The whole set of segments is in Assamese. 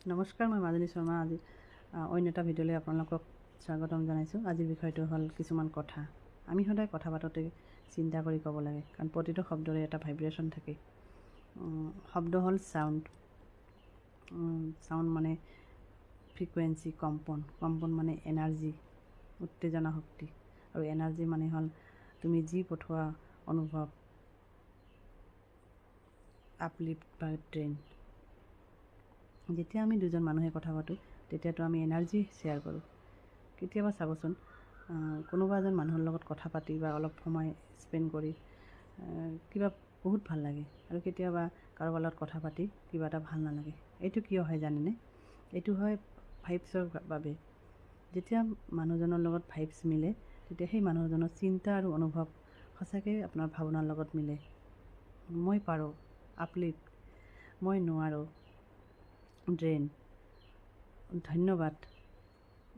নমস্কাৰ, মই মাজনী শৰ্মা। আজি অন্য এটা ভিডিঅ'লৈ আপোনালোকক স্বাগতম জনাইছোঁ। আজিৰ বিষয়টো হ'ল কিছুমান কথা। আমি সদায় কথা পাতোঁতে চিন্তা কৰি ক'ব লাগে, কাৰণ প্ৰতিটো শব্দৰে এটা ভাইব্ৰেশ্যন থাকে। শব্দ হ'ল চাউণ্ড। চাউণ্ড মানে ফ্ৰিকুৱেঞ্চি, কম্পন মানে এনাৰ্জি, উত্তেজনা শক্তি। আৰু এনাৰ্জি মানে হ'ল তুমি যি পঠোৱা অনুভৱ, আপলিফ্ট বা ড্ৰেইন। যেতিয়া আমি দুজন মানুহে কথা পাতোঁ তেতিয়াতো আমি এনাৰ্জি শ্বেয়াৰ কৰোঁ। কেতিয়াবা চাবচোন, কোনোবা এজন মানুহৰ লগত কথা পাতি বা অলপ সময় স্পেণ্ড কৰি কিবা বহুত ভাল লাগে, আৰু কেতিয়াবা কাৰোবাৰ লগত কথা পাতি কিবা এটা ভাল নালাগে। এইটো কিয় হয় জানেনে? এইটো হয় ভাইবছৰ বাবে। যেতিয়া মানুহজনৰ লগত ভাইবছ মিলে তেতিয়া সেই মানুহজনৰ চিন্তা আৰু অনুভৱ সঁচাকৈ আপোনাৰ ভাৱনাৰ লগত মিলে। মই পাৰোঁ, আপলিফ্ট; মই নোৱাৰোঁ, ড্ৰেইন। ধন্যবাদ,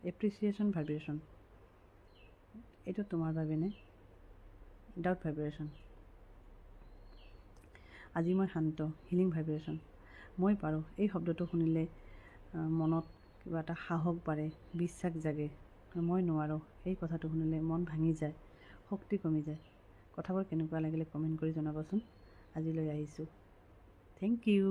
এপ্ৰিচিয়েশ্যন, ভাইব্ৰেশ্যন। এইটো তোমাৰ বাবেনে? Doubt vibration. আজি মই শান্ত, হিলিং ভাইব্ৰেশ্যন। মই পাৰোঁ, এই শব্দটো শুনিলে মনত কিবা এটা সাহস বাঢ়ে, বিশ্বাস জাগে। মই নোৱাৰোঁ, এই কথাটো শুনিলে মন ভাঙি যায়, শক্তি কমি যায়। কথাবোৰ কেনেকুৱা লাগিলে কমেণ্ট কৰি জনাবচোন। আজিলৈ আহিছোঁ। Thank U.